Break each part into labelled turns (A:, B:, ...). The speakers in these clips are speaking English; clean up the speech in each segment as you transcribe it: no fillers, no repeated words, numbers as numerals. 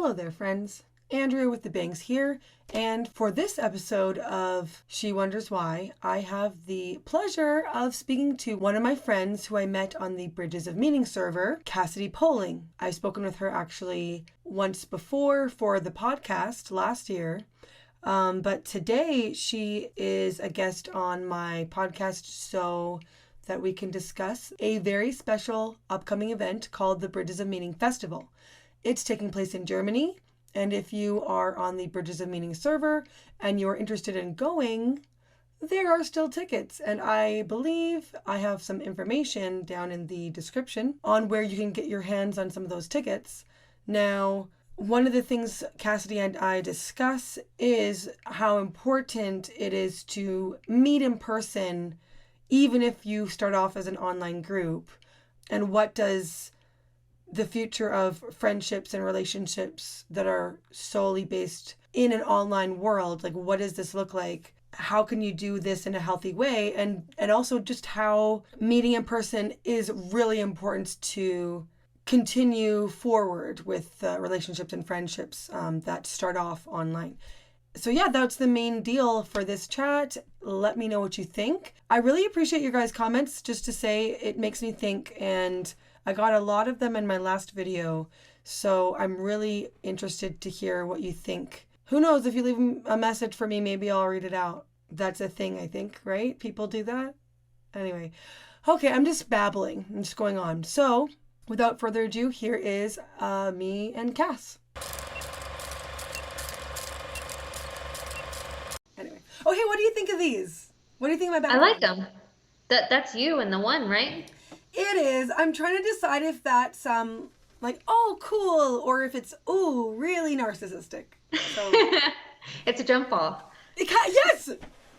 A: Hello there, friends. Andrea with the Bangs here, and for this episode of She Wonders Why, I have the pleasure of speaking to one of my friends who I met on the Bridges of Meaning server, Cassidy Poling. I've spoken with her actually once before for the podcast last year, but today she is a guest on my podcast so that we can discuss a very special upcoming event called the Bridges of Meaning Festival. It's taking place in Germany. And if you are on the Bridges of Meaning server and you're interested in going, there are still tickets. And I believe I have some information down in the description on where you can get your hands on some of those tickets. Now, one of the things Cassidy and I discuss is how important it is to meet in person, even if you start off as an online group. And what does the future of friendships and relationships that are solely based in an online world, like what does this look like? How can you do this in a healthy way? And also just how meeting in person is really important to continue forward with relationships and friendships that start off online. So yeah, that's the main deal for this chat. Let me know what you think. I really appreciate your guys' comments, just to say it makes me think, and I got a lot of them in my last video, so I'm really interested to hear what you think. Who knows, if you leave a message for me, maybe I'll read it out. That's a thing, I think, right? People do that? Anyway, okay, I'm just babbling. I'm just going on. So, without further ado, here is me and Cass. Anyway. Oh, hey, what do you think of these? What do you think of my background?
B: I like them. That's you and the one, right?
A: It is. I'm trying to decide if that's like, oh, cool, or if it's, ooh, really narcissistic. So
B: It's a jump ball.
A: yes,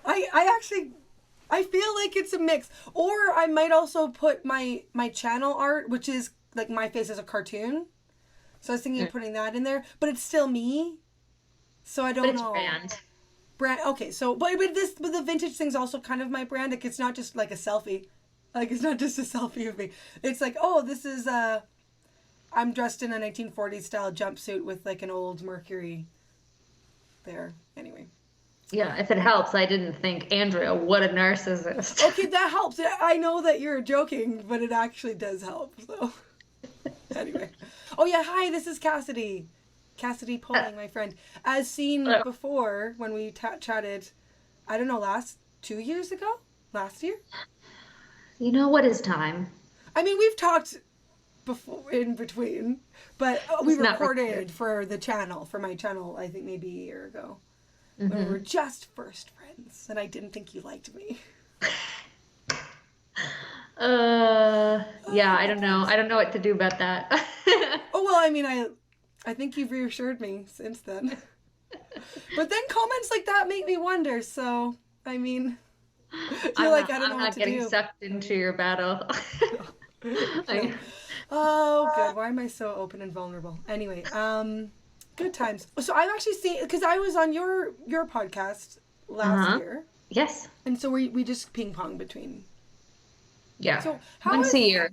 A: I feel like it's a mix. Or I might also put my channel art, which is like my face as a cartoon. So I was thinking of putting that in there, but it's still me. So I don't know. Brand. Okay, so but the vintage thing's also kind of my brand. Like it's not just like a selfie. Like, it's not just a selfie of me. It's like, oh, this is, I'm dressed in a 1940s style jumpsuit with, like, an old Mercury there. Anyway.
B: Yeah, if it helps, I didn't think, Andrea, what a narcissist.
A: Okay, that helps. I know that you're joking, but it actually does help, so. Anyway. Oh, yeah, hi, this is Cassidy. Cassidy Poling, my friend. As seen before, when we chatted, I don't know, 2 years ago? Last year?
B: You know what is time?
A: I mean, we've talked before in between, but we recorded for the channel, for my channel, I think maybe a year ago. When we were just first friends, and I didn't think you liked me.
B: Yeah, I don't know. I don't know what to do about that.
A: Oh, well, I mean, I think you've reassured me since then. But then comments like that make me wonder, so, I mean, I don't know what to do.
B: I'm not getting sucked into your battle.
A: No. Oh, good. Why am I so open and vulnerable? Anyway, good times. So I've actually seen, because I was on your podcast last year.
B: Yes.
A: And so we just ping pong between.
B: Yeah.
A: So
B: once a year.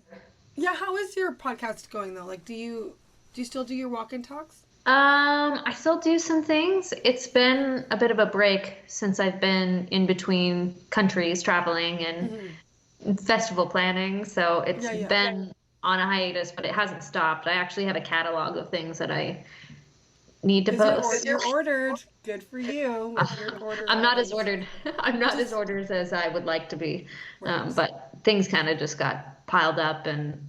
A: Yeah. How is your podcast going though? Like, do you still do your walk-in talks?
B: I still do some things. It's been a bit of a break since I've been in between countries traveling and festival planning. So it's been on a hiatus, but it hasn't stopped. I actually have a catalog of things that I need to post.
A: You're ordered. Good for you.
B: I'm not as ordered. I'm not as ordered as I would like to be. But things kind of just got piled up, and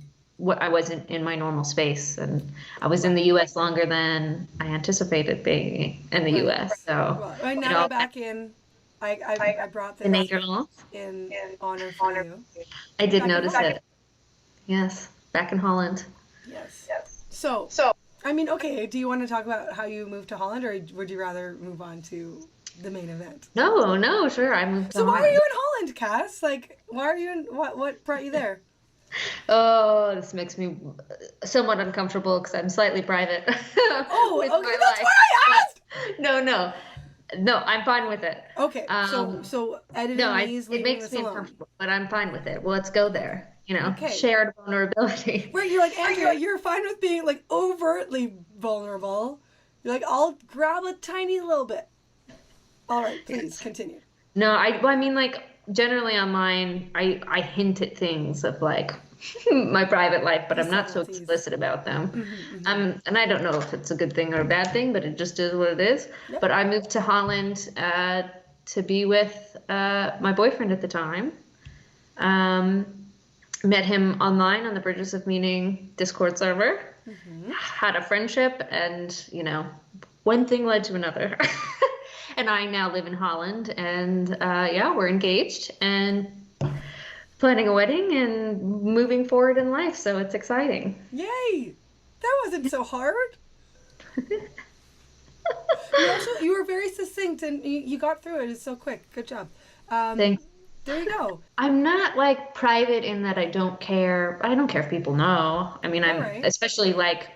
B: I wasn't in my normal space, and I was in the U.S. longer than I anticipated being in the U.S. So
A: now I'm back in. I brought this in honor for you.
B: I did notice it. Yes, back in Holland.
A: Yes. So I mean, okay. Do you want to talk about how you moved to Holland, or would you rather move on to the main event?
B: No, sure. I moved to Holland.
A: So why are you in Holland, Cass? Like, why are you in? What brought you there?
B: Oh, this makes me somewhat uncomfortable because I'm slightly private.
A: Oh, okay, that's why I asked.
B: No, I'm fine with it.
A: Okay, so editing these,
B: it makes me uncomfortable, but I'm fine with it. Well, let's go there. Shared vulnerability.
A: Right, you're like, Andrea, you're fine with being like overtly vulnerable, You're like, I'll grab a tiny little bit. All right, please continue.
B: No, I mean, like, generally online, I hint at things of like my private life, but
A: The
B: I'm not so
A: subtleties.
B: explicit about them.
A: Mm-hmm, mm-hmm.
B: And I don't know if it's a good thing or a bad thing, but it just is what it is.
A: Yep.
B: But I moved to Holland to be with my boyfriend at the time. Um, Met him online on the Bridges of Meaning Discord server.
A: Mm-hmm.
B: Had a friendship, and one thing led to another. And I now live in Holland, and yeah, we're engaged and planning a wedding and moving forward in life. So it's exciting.
A: Yay! That wasn't so hard. You were very succinct and you got through it. It's so quick. Good job.
B: Thanks.
A: There you go.
B: I'm not like private in that I don't care. I don't care if people know. I mean, I'm
A: right.
B: especially like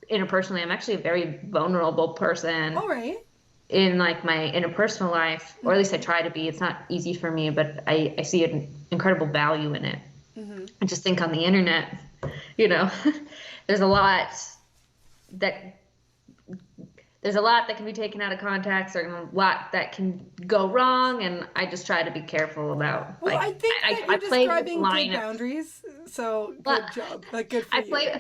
B: interpersonally, I'm actually a very vulnerable person.
A: All right.
B: In like my interpersonal life, or at least I try to be. It's not easy for me, but I see an incredible value in it.
A: Mm-hmm.
B: I just think on the internet, there's a lot that can be taken out of context, or a lot that can go wrong, and I just try to be careful about.
A: Well,
B: like,
A: I think that you're describing good boundaries, so good job. Like, good for you.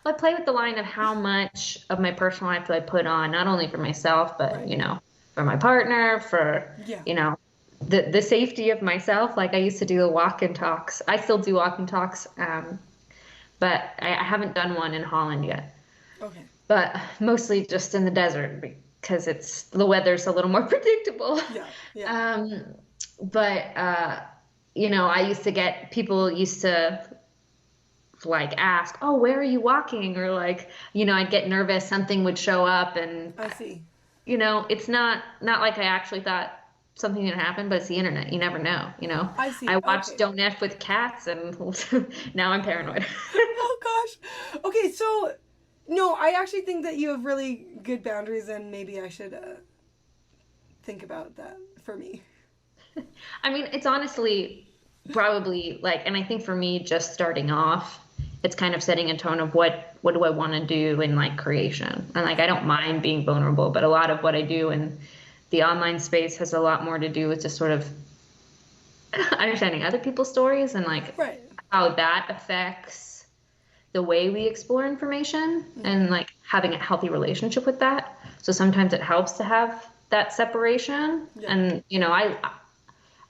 B: I play with the line of how much of my personal life do I put on, not only for myself, but for my partner, for the safety of myself. Like I used to do the walk and talks. I still do walk and talks, but I haven't done one in Holland yet.
A: Okay.
B: But mostly just in the desert because the weather's a little more predictable.
A: Yeah. Yeah.
B: But I used to get people used to like ask, oh, where are you walking? Or like, I'd get nervous, something would show up, and
A: I see.
B: It's not like I actually thought something would happen, but it's the internet. You never know,
A: I see.
B: I watched Don't F with Cats, and now I'm paranoid.
A: Oh gosh. Okay, so no, I actually think that you have really good boundaries, and maybe I should think about that for me.
B: I mean, it's honestly probably like, and I think for me, just starting off, it's kind of setting a tone of what do I want to do in like creation. And like I don't mind being vulnerable, but a lot of what I do in the online space has a lot more to do with just sort of understanding other people's stories and like how that affects the way we explore information and like having a healthy relationship with that. So sometimes it helps to have that separation. And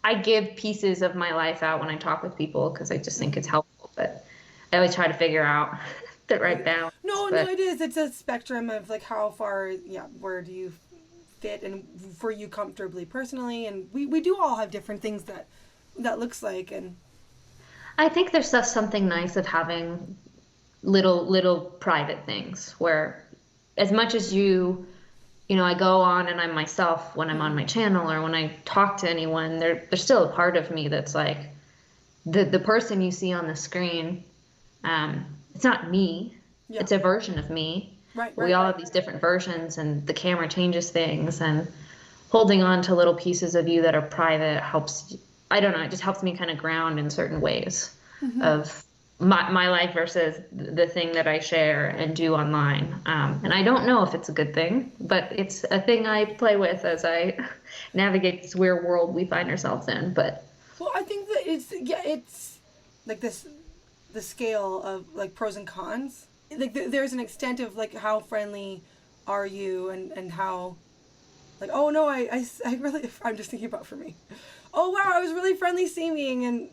B: I give pieces of my life out when I talk with people because I just think it's helpful, but I always try to figure out the right balance.
A: No, it is. It's a spectrum of like how far, where do you fit and for you comfortably personally. And we do all have different things that looks like. And
B: I think there's just something nice of having little private things where as much as I go on and I'm myself when I'm on my channel or when I talk to anyone, there's still a part of me that's like the person you see on the screen. It's not me. Yeah. It's a version of me. We all have these different versions, and the camera changes things, and holding on to little pieces of you that are private helps. I don't know. It just helps me kind of ground in certain ways of my life versus the thing that I share and do online. And I don't know if it's a good thing, but it's a thing I play with as I navigate this weird world we find ourselves in. But
A: well, I think that it's like the scale of like pros and cons. Like there's an extent of like how friendly are you and how like, oh no, I really, I'm just thinking about for me. Oh wow, I was really friendly seeming and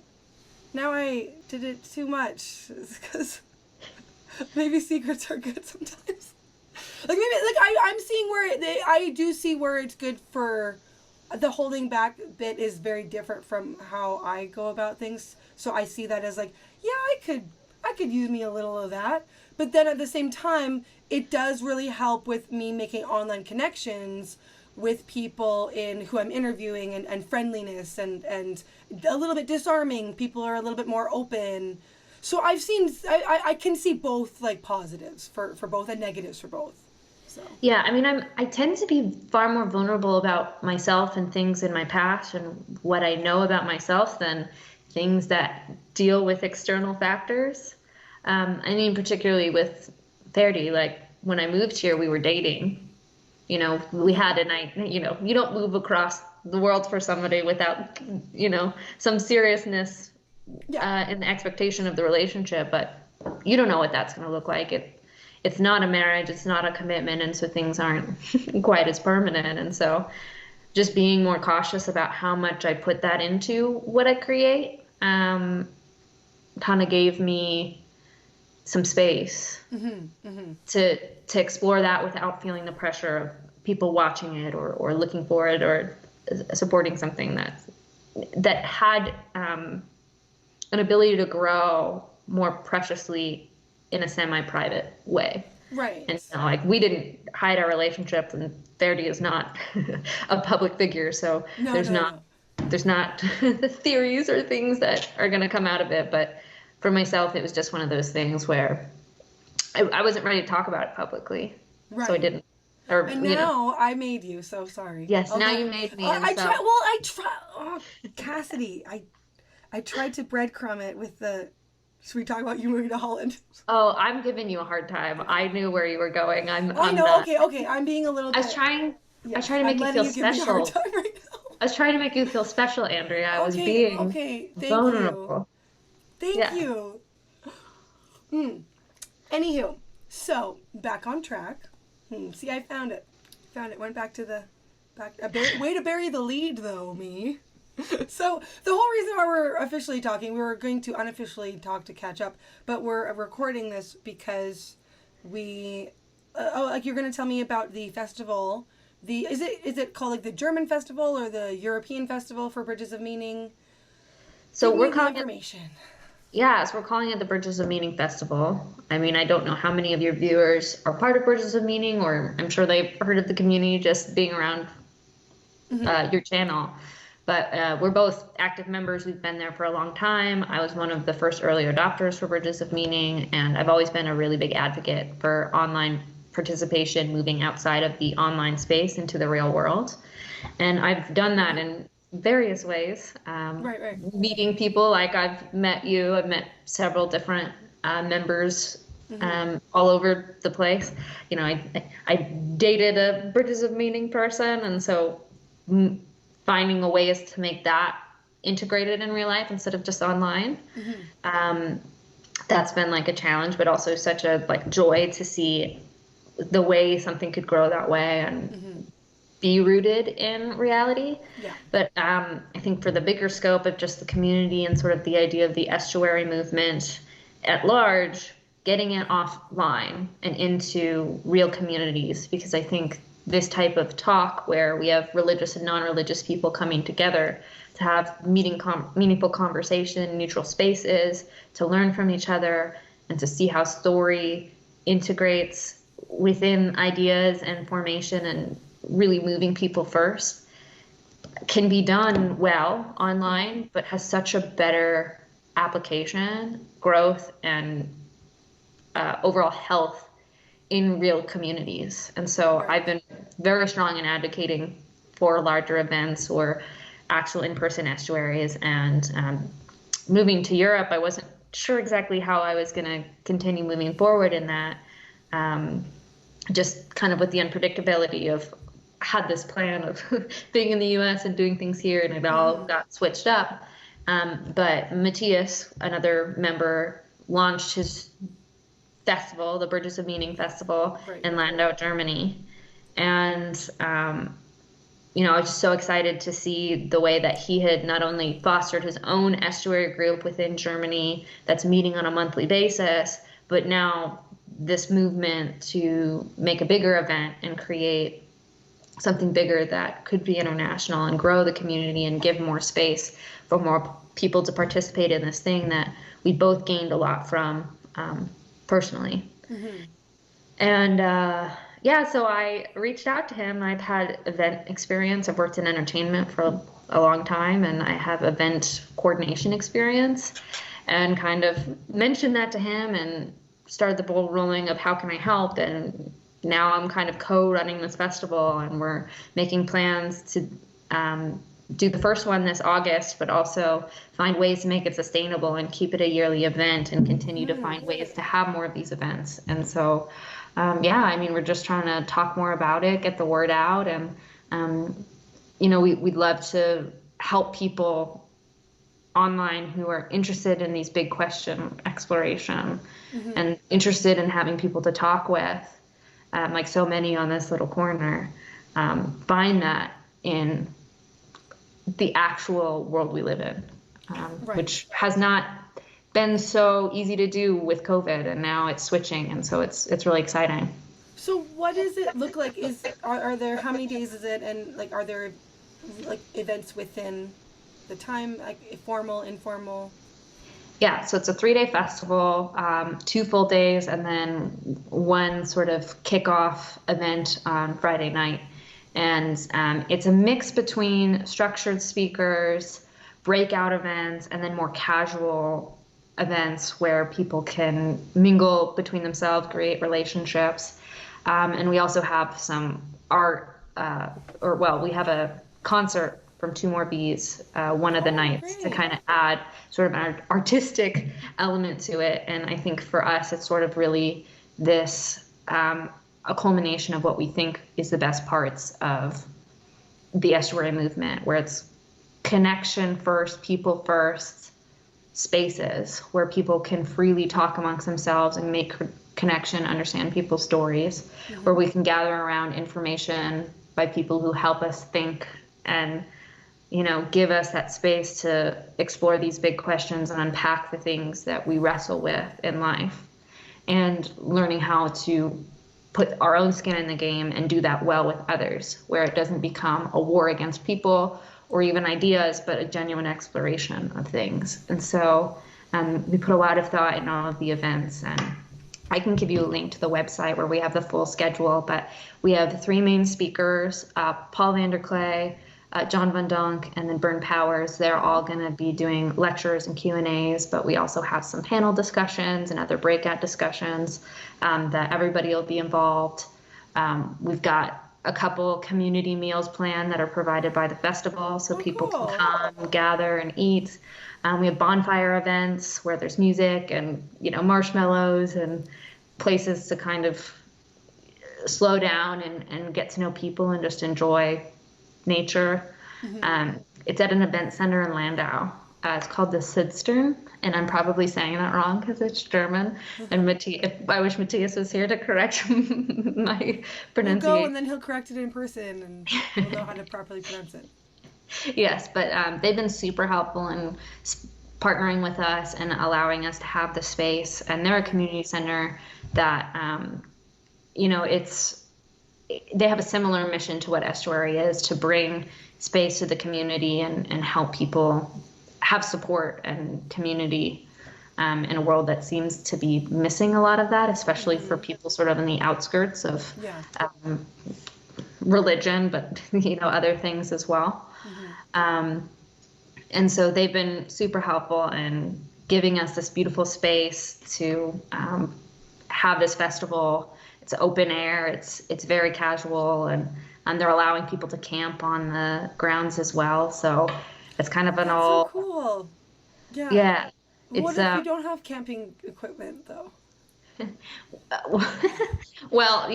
A: now I did it too much because maybe secrets are good sometimes. Like maybe like I'm seeing where I do see where it's good for the holding back bit is very different from how I go about things. So I see that as like, yeah, I could use me a little of that. But then at the same time, it does really help with me making online connections with people who I'm interviewing and friendliness and a little bit disarming. People are a little bit more open. So I can see both like positives for both and negatives for both. So.
B: Yeah, I mean, I tend to be far more vulnerable about myself and things in my past and what I know about myself than things that deal with external factors. I mean, particularly with Verdi, like when I moved here, we were dating. You know, we had a night, you know, you don't move across the world for somebody without, you know, some seriousness in the expectation of the relationship, but you don't know what that's going to look like. It's not a marriage, it's not a commitment, and so things aren't quite as permanent. And so just being more cautious about how much I put that into what I create kind of gave me some space to explore that without feeling the pressure of people watching it or looking for it or supporting something that had an ability to grow more preciously in a semi-private way.
A: Right.
B: And you know, like we didn't hide our relationship, and Verdi is not a public figure, so there's not the theories or things that are going to come out of it. But for myself, it was just one of those things where I wasn't ready to talk about it publicly, so I didn't.
A: And now I made you, so sorry.
B: Yes, now you made me.
A: Cassidy, I tried to breadcrumb it with the. Should we talk about you moving to Holland?
B: Oh, I'm giving you a hard time. I knew where you were going.
A: I know. Okay. I'm being a little bit.
B: I was trying to make you feel special. I was trying to make you feel special, Andrea. I was being vulnerable.
A: Thank you. Anywho, so back on track. See, I found it. Went back to the back. Way to bury the lead, though, me. So the whole reason why we're officially talking, we were going to unofficially talk to catch up, but we're recording this because we. Like you're going to tell me about the festival. Is it called like the German festival or the European festival for Bridges of Meaning?
B: So we're calling information. Yes, we're calling it the Bridges of Meaning Festival. I mean, I don't know how many of your viewers are part of Bridges of Meaning, or I'm sure they've heard of the community just being around your channel. But we're both active members. We've been there for a long time. I was one of the first early adopters for Bridges of Meaning, and I've always been a really big advocate for online participation, moving outside of the online space into the real world. And I've done that in various ways. Meeting people, like I've met you. I've met several different members all over the place. You know, I dated a Bridges of Meaning person, and so finding a ways to make that integrated in real life instead of just online. That's been like a challenge, but also such a like joy to see the way something could grow that way and be rooted in reality. But I think for the bigger scope of just the community and sort of the idea of the estuary movement at large, getting it offline and into real communities, because I think this type of talk where we have religious and non-religious people coming together to have meaningful conversation, neutral spaces, to learn from each other, and to see how story integrates within ideas and formation and really moving people first, can be done well online, but has such a better application, growth, and overall health in real communities. And so I've been very strong in advocating for larger events or actual in-person estuaries. And moving to Europe, I wasn't sure exactly how I was going to continue moving forward in that, just kind of with the unpredictability of had this plan of being in the US and doing things here, and it all got switched up. But Matthias, another member, launched his festival, the Bridges of Meaning Festival, in Landau, Germany. And, you know, I was just so excited to see the way that he had not only fostered his own estuary group within Germany that's meeting on a monthly basis, but now this movement to make a bigger event and create something bigger that could be international and grow the community and give more space for more people to participate in this thing that we both gained a lot from personally. And so I reached out to him. I've had event experience. I've worked in entertainment for a long time, and I have event coordination experience, and kind of mentioned that to him and started the ball rolling of how can I help. And now I'm kind of co-running this festival, and we're making plans to do the first one this August, but also find ways to make it sustainable and keep it a yearly event and continue to find ways to have more of these events. And so yeah, I mean, we're just trying to talk more about it, get the word out, and you know, we'd love to help people online who are interested in these big question exploration and interested in having people to talk with, like so many on this little corner, find that in the actual world we live in,
A: Right.
B: which has not been so easy to do with COVID, and now it's switching, and so it's really exciting.
A: So what does it look like? Are there, how many days is it, and like are there like events within the time, like formal, informal?
B: Yeah, so it's a 3-day festival, 2 full days, and then one sort of kickoff event on Friday night. And it's a mix between structured speakers, breakout events, and then more casual events where people can mingle between themselves, create relationships. And we also have some art, or well, we have a concert from Two More Bees one of the
A: Oh,
B: nights to
A: great.
B: kind of add sort of an artistic element to it. And I think for us, it's sort of really this a culmination of what we think is the best parts of the estuary movement, where it's connection first, people first, spaces where people can freely talk amongst themselves and make connection, understand people's stories, where we can gather around information by people who help us think and, you know, give us that space to explore these big questions and unpack the things that we wrestle with in life, and learning how to put our own skin in the game and do that well with others, where it doesn't become a war against people or even ideas, but a genuine exploration of things. And so we put a lot of thought in all of the events, and I can give you a link to the website where we have the full schedule, but we have 3 main speakers, Paul Vanderklay, John Van Dunk, and then Bern Powers. They're all going to be doing lectures and Q&As, but we also have some panel discussions and other breakout discussions that everybody will be involved. We've got a couple community meals planned that are provided by the festival, so people
A: Cool.
B: can come, gather, and eat. We have bonfire events where there's music and, you know, marshmallows and places to kind of slow down and get to know people and just enjoy nature. It's at an event center in Landau. It's called the Sidstern, and I'm probably saying that wrong because it's German. And I wish Matthias was here to correct my
A: We'll go,
B: pronunciation.
A: and then he'll correct it in person, and we'll know how to properly pronounce it.
B: Yes, but they've been super helpful in partnering with us and allowing us to have the space. And they're a community center that, you know, they have a similar mission to what Estuary is, to bring space to the community and help people have support and community in a world that seems to be missing a lot of that, especially for people sort of in the outskirts of religion, but, you know, other things as well. And so they've been super helpful in giving us this beautiful space to have this festival. It's open air, it's very casual, and they're allowing people to camp on the grounds as well. So it's kind of an
A: That's so cool.
B: yeah.
A: What
B: It's
A: if you don't have camping equipment, though?
B: well,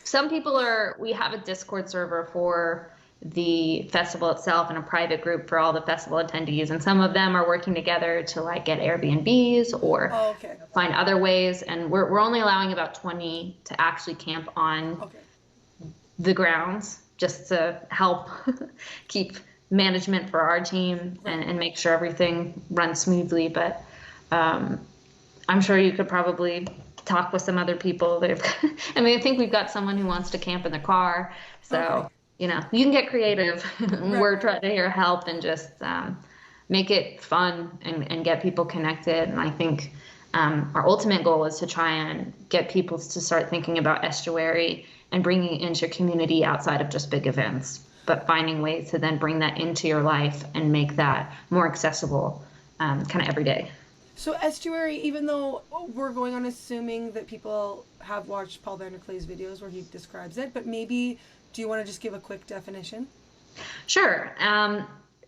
B: some people we have a Discord server for the festival itself and a private group for all the festival attendees, and some of them are working together to like get Airbnbs or find other ways, and we're only allowing about 20 to actually camp on the grounds, just to help keep management for our team and make sure everything runs smoothly. But I'm sure you could probably talk with some other people. I mean, I think we've got someone who wants to camp in the car, so you know, you can get creative. We're trying to here help and just make it fun and get people connected. And I think our ultimate goal is to try and get people to start thinking about estuary and bringing it into your community outside of just big events, but finding ways to then bring that into your life and make that more accessible kind of every day.
A: So estuary, even though we're going on assuming that people have watched Paul Vanderklay's videos where he describes it, but maybe do you want to just give a quick definition?
B: Sure.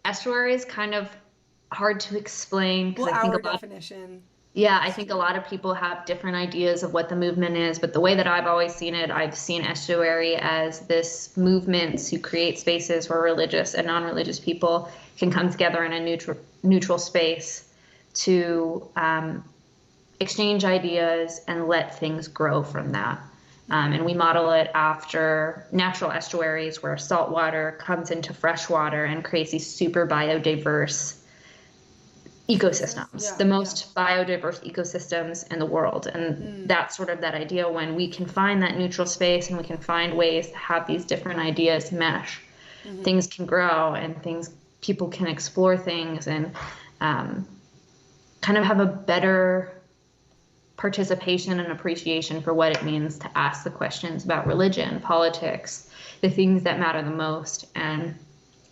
B: Estuary is kind of hard to explain because I think
A: our
B: about
A: definition.
B: Yeah, I think a lot of people have different ideas of what the movement is, but the way that I've always seen it, I've seen estuary as this movement to create spaces where religious and non-religious people can come together in a neutral space to exchange ideas and let things grow from that. And we model it after natural estuaries where salt water comes into fresh water and creates these super biodiverse ecosystems, the most biodiverse ecosystems in the world. And that's sort of that idea when we can find that neutral space and we can find ways to have these different ideas mesh, things can grow and people can explore things and kind of have a better participation and appreciation for what it means to ask the questions about religion, politics, the things that matter the most. And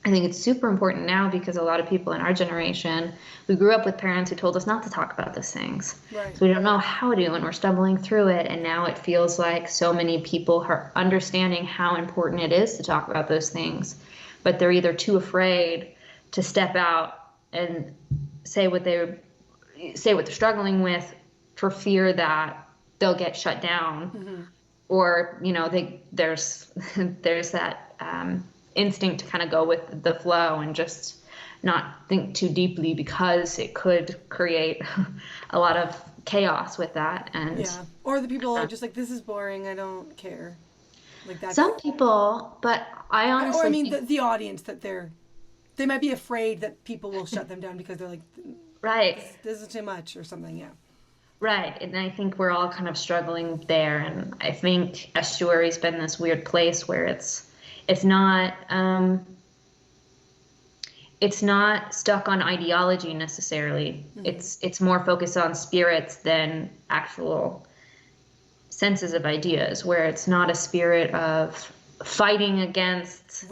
B: I think it's super important now because a lot of people in our generation, we grew up with parents who told us not to talk about those things.
A: Right.
B: So we don't know how to, and we're stumbling through it. And now it feels like so many people are understanding how important it is to talk about those things, but they're either too afraid to step out and say what they're struggling with for fear that they'll get shut down, or there's that instinct to kind of go with the flow and just not think too deeply because it could create a lot of chaos with that. And
A: or the people are just like, this is boring, I don't care, like that.
B: Some people, but I honestly
A: or I mean the audience, that they might be afraid that people will shut them down because they're like,
B: right,
A: this is too much or something.
B: Right, and I think we're all kind of struggling there, and I think estuary's been this weird place where it's not stuck on ideology necessarily. It's more focused on spirits than actual senses of ideas, where it's not a spirit of fighting against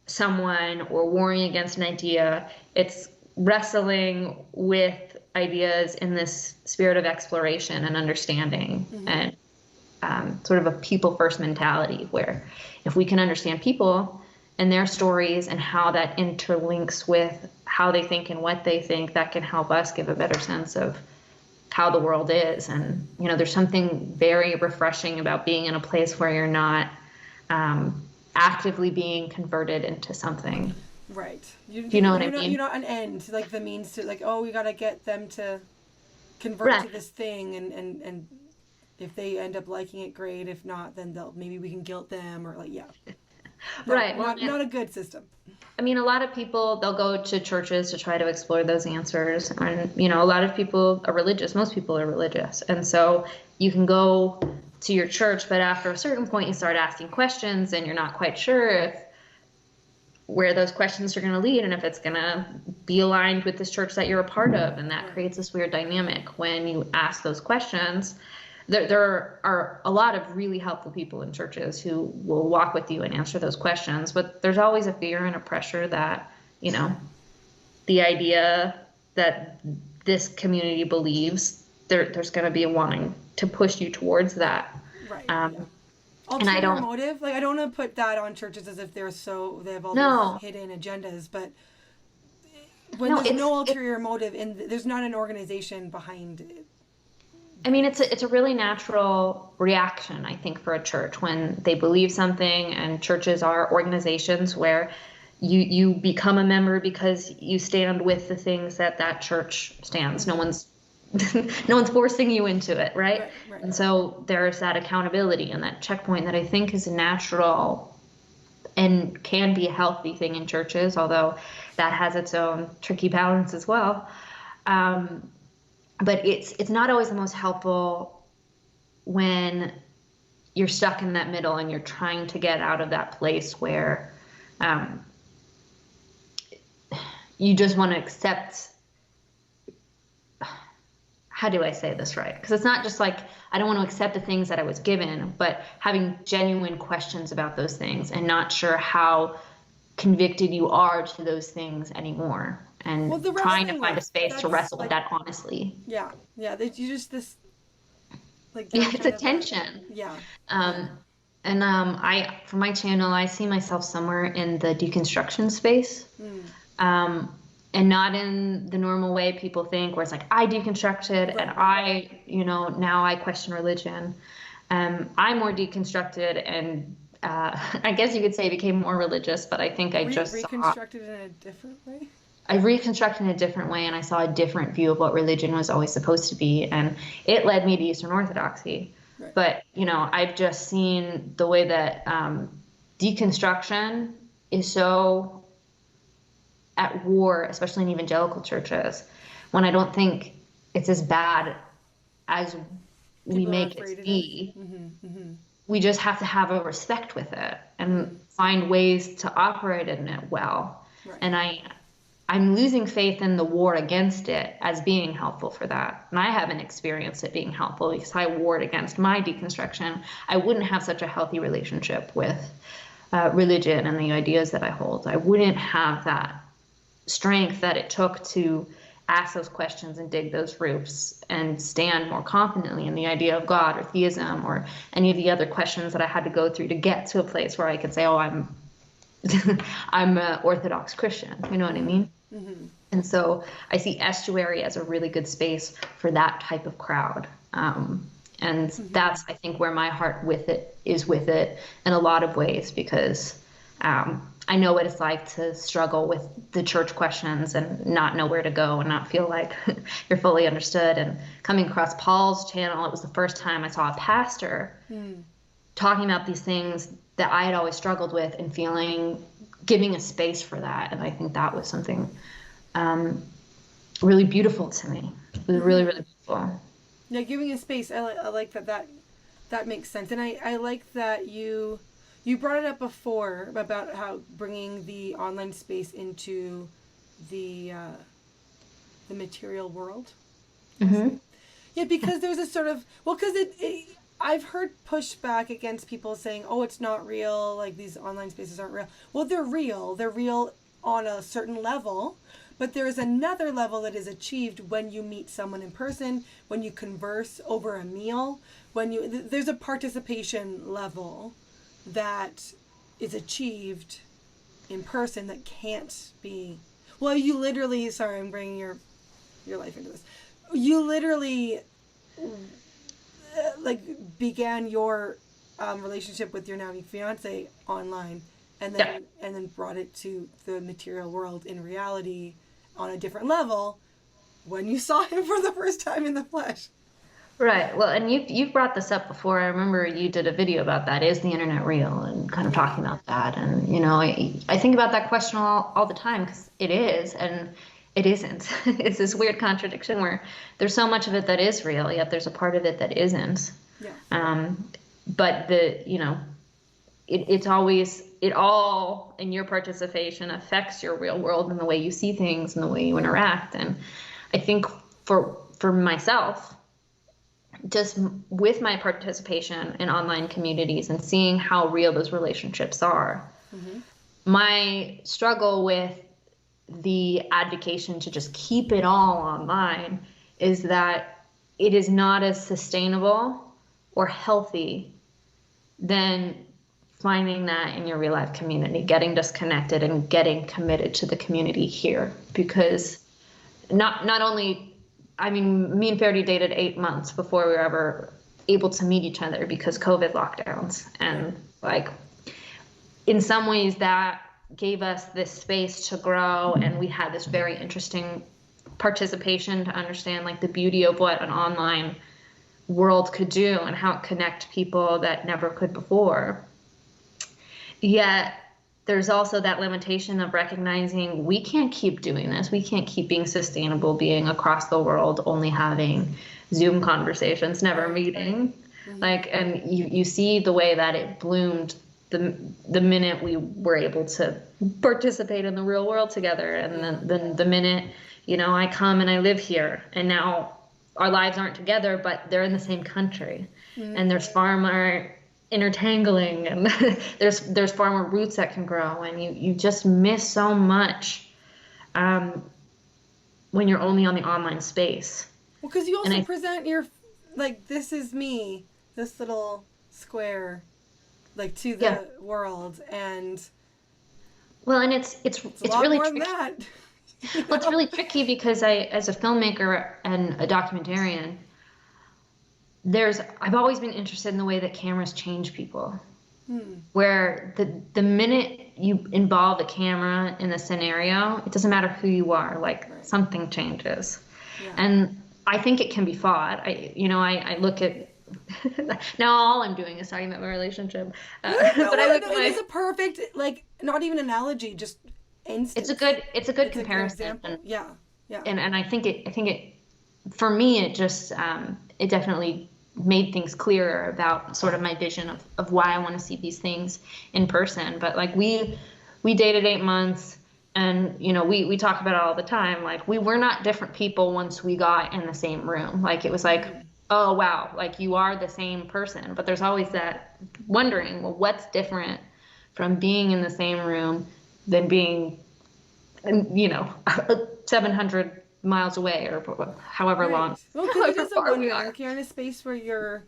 B: someone or warring against an idea. It's wrestling with ideas in this spirit of exploration and understanding, and sort of a people first mentality, where if we can understand people and their stories and how that interlinks with how they think and what they think, that can help us give a better sense of how the world is. And there's something very refreshing about being in a place where you're not actively being converted into something.
A: Right.
B: You know what I mean?
A: You're not an end, like the means to, like, oh, we got to get them to convert to this thing, and if they end up liking it, great. If not, then maybe we can guilt them, or like,
B: right.
A: Not a good system.
B: I mean, a lot of people, they'll go to churches to try to explore those answers, and a lot of people are religious. Most people are religious, and so you can go to your church, but after a certain point, you start asking questions, and you're not quite sure where those questions are going to lead and if it's going to be aligned with this church that you're a part of. And that creates this weird dynamic when you ask those questions. There are a lot of really helpful people in churches who will walk with you and answer those questions, but there's always a fear and a pressure that, the idea that this community believes, there's going to be a wanting to push you towards that.
A: Right. Ulterior motive, like, I don't want to put that on churches as if they have all these hidden agendas, but when there's no ulterior motive, and there's not an organization behind it.
B: I mean, it's a really natural reaction, I think, for a church when they believe something, and churches are organizations where you become a member because you stand with the things that church stands. No one's forcing you into it, right? Right. And so there's that accountability and that checkpoint that I think is natural and can be a healthy thing in churches, although that has its own tricky balance as well. But it's not always the most helpful when you're stuck in that middle and you're trying to get out of that place where you just want to accept. How do I say this right? Because it's not just like, I don't want to accept the things that I was given, but having genuine questions about those things and not sure how convicted you are to those things anymore. And trying to find a space to wrestle with that honestly.
A: Yeah. You just this, like,
B: it's a tension. And for my channel, I see myself somewhere in the deconstruction space. and not in the normal way people think, where it's like, I deconstructed and now I question religion. I more deconstructed and I guess you could say became more religious, but I think I just saw.
A: Reconstructed in a different way?
B: I reconstructed in a different way, and I saw a different view of what religion was always supposed to be, and it led me to Eastern Orthodoxy.
A: Right.
B: But I've just seen the way that deconstruction is so at war, especially in evangelical churches, when I don't think it's as bad as we make it be. We just have to have a respect with it and find ways to operate in it well.
A: Right.
B: And I'm losing faith in the war against it as being helpful for that. And I haven't experienced it being helpful because I warred against my deconstruction. I wouldn't have such a healthy relationship with religion and the ideas that I hold. I wouldn't have that strength that it took to ask those questions and dig those roots and stand more confidently in the idea of God or theism or any of the other questions that I had to go through to get to a place where I could say, oh, I'm an Orthodox Christian. You know what I mean?
A: Mm-hmm.
B: And so I see Estuary as a really good space for that type of crowd. And that's, I think, where my heart is with it in a lot of ways, because I know what it's like to struggle with the church questions and not know where to go and not feel like you're fully understood. And coming across Paul's channel, it was the first time I saw a pastor talking about these things that I had always struggled with and giving a space for that. And I think that was something really beautiful to me. It was really, really beautiful.
A: Yeah, giving a space. I like that makes sense. And I like that you brought it up before about how bringing the online space into the material world.
B: Mm-hmm.
A: Yeah, because there's a sort of, because I've heard pushback against people saying, oh, it's not real, like these online spaces aren't real. Well, they're real. They're real on a certain level, but there is another level that is achieved when you meet someone in person, when you converse over a meal, there's a participation level that is achieved in person that can't be. Well, you literally, sorry, I'm bringing your life into this. You literally began your relationship with your now fiance online, and then brought it to the material world in reality on a different level when you saw him for the first time in the flesh.
B: Right. Well, and you've brought this up before. I remember you did a video about that. Is the internet real? And kind of talking about that. And I think about that question all the time, because it is and it isn't. It's this weird contradiction where there's so much of it that is real, yet there's a part of it that isn't.
A: Yeah.
B: But it's always, it all in your participation affects your real world and the way you see things and the way you interact. And I think for myself, just with my participation in online communities and seeing how real those relationships are, my struggle with the advocation to just keep it all online is that it is not as sustainable or healthy than finding that in your real life community, getting disconnected and getting committed to the community here. Because not only, I mean, me and Ferdy dated 8 months before we were ever able to meet each other because COVID lockdowns. And in some ways that gave us this space to grow, and we had this very interesting participation to understand the beauty of what an online world could do and how it connect people that never could before. Yet there's also that limitation of recognizing we can't keep doing this. We can't keep being sustainable, being across the world, only having Zoom conversations, never meeting. And you see the way that it bloomed the minute we were able to participate in the real world together. And then the minute, I come and I live here, and now our lives aren't together, but they're in the same country. And there's far more intertangling, and there's far more roots that can grow, and you just miss so much when you're only on the online space.
A: Well, because you also present your, this is me, this little square, to the world, and
B: well, and it's
A: a lot
B: really
A: more
B: tricky.
A: than that. You
B: Well, it's
A: know?
B: really tricky because as a filmmaker and a documentarian, I've always been interested in the way that cameras change people. Where the minute you involve the camera in the scenario, it doesn't matter who you are, like
A: Right.
B: something changes.
A: Yeah.
B: And I think it can be fought. I look at now all I'm doing is talking about my relationship.
A: No,
B: But I look
A: no,
B: at
A: it is
B: my
A: a perfect, like, not even analogy, just instance.
B: it's a good
A: It's a good
B: comparison.
A: example. Yeah. Yeah.
B: And I think it for me it just it definitely made things clearer about sort of my vision of why I want to see these things in person. But like we dated 8 months, and we talk about it all the time. Like we were not different people once we got in the same room. Like it was like, oh wow, like you are the same person. But there's always that wondering, well, what's different from being in the same room than being 700 miles away or however
A: Right.
B: long,
A: Well, because it
B: however
A: is a
B: far we
A: wondering.
B: are.
A: Like you're in a space where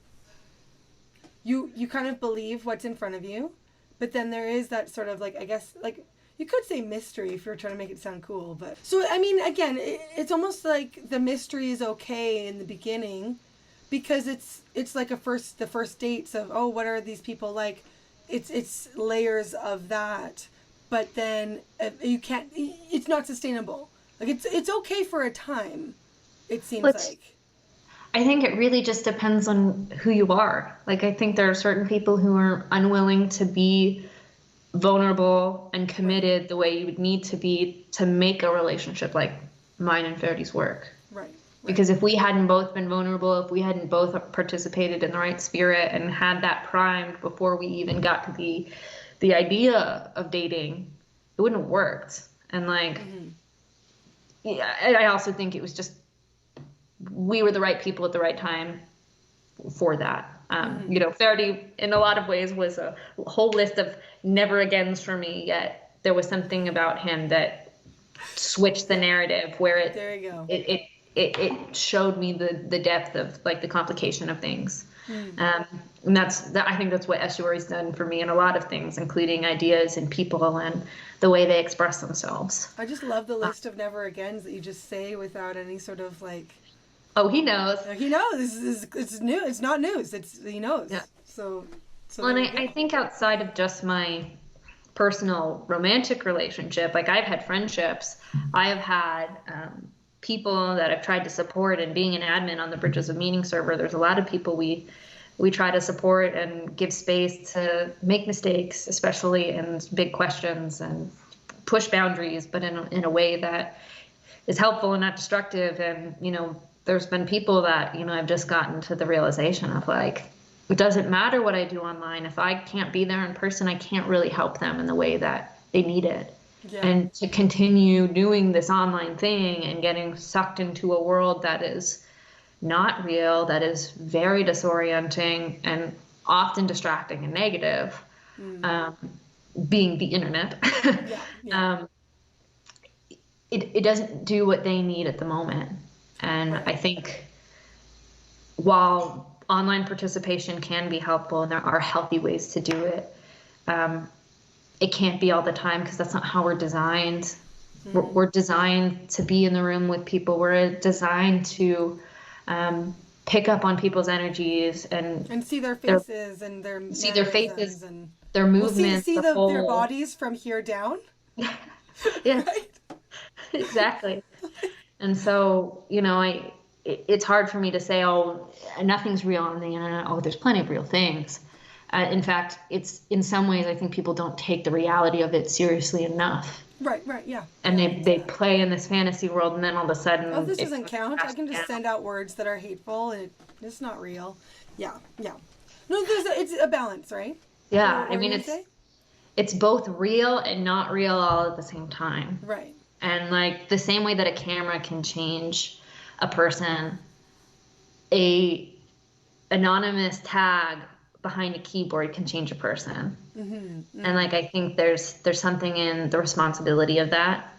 A: you kind of believe what's in front of you, but then there is that sort of like, I guess, like you could say mystery if you're trying to make it sound cool. But so I mean, again, it's almost like the mystery is okay in the beginning, because it's like the first dates of, oh, what are these people like? It's layers of that, but then you can't. It's not sustainable. Like it's okay for a time. It seems
B: But
A: like.
B: I think it really just depends on who you are. Like, I think there are certain people who are unwilling to be vulnerable and
A: Right.
B: committed the way you would need to be to make a relationship like mine and Ferity's work.
A: Right. Right.
B: Because if we hadn't both been vulnerable, if we hadn't both participated in the right spirit and had that primed before we even got to the idea of dating, it wouldn't have worked. And like, yeah, I also think it was just we were the right people at the right time for that. Verity in a lot of ways was a whole list of never agains for me, yet there was something about him that switched the narrative where
A: There you go.
B: it showed me the depth of like the complication of things. And I think that's what estuary's done for me in a lot of things, including ideas and people and the way they express themselves.
A: I just love the list of never agains that you just say without any sort of like.
B: Oh, he knows.
A: He knows. It's new. It's not news. He knows.
B: Yeah.
A: So.
B: Well, and I think outside of just my personal romantic relationship, like I've had friendships, I have had people that I've tried to support, and being an admin on the Bridges of Meaning server, there's a lot of people we try to support and give space to make mistakes, especially in big questions, and push boundaries, but in a way that is helpful and not destructive. And there's been people that I've just gotten to the realization of, like, it doesn't matter what I do online. If I can't be there in person, I can't really help them in the way that they need it.
A: Yeah.
B: And to continue doing this online thing and getting sucked into a world that is not real, that is very disorienting and often distracting and negative, being the internet, it doesn't do what they need at the moment. And I think while online participation can be helpful and there are healthy ways to do it, it can't be all the time, because that's not how we're designed. We're designed to be in the room with people. We're designed to pick up on people's energies and
A: see their faces and their
B: faces
A: and
B: their movements.
A: See their bodies from here down.
B: Yeah,
A: right?
B: Exactly. And so it's hard for me to say, oh, nothing's real on the internet. Oh, there's plenty of real things. In fact, it's in some ways I think people don't take the reality of it seriously enough.
A: Right, yeah.
B: And they play in this fantasy world, and then all of a sudden,
A: oh, this doesn't count. I can just send out words that are hateful, and it's not real. Yeah. No, it's a balance, right?
B: Yeah, I mean, it's both real and not real all at the same time.
A: Right.
B: And like the same way that a camera can change a person, a anonymous tag behind a keyboard can change a person. And like I think there's something in the responsibility of that.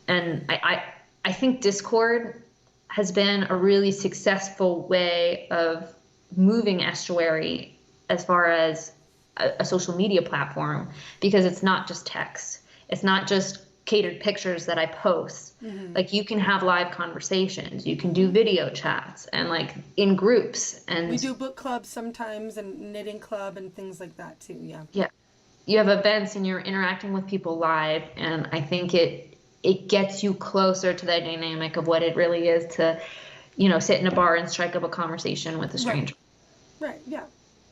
B: And I think Discord has been a really successful way of moving estuary as far as a social media platform, because it's not just text. It's not just catered pictures that I post. Like you can have live conversations, you can do video chats and like in groups, and
A: we do book clubs sometimes and knitting club and things like that too.
B: Yeah. You have events and you're interacting with people live, and I think it gets you closer to that dynamic of what it really is to, sit in a bar and strike up a conversation with a stranger.
A: Right. Yeah.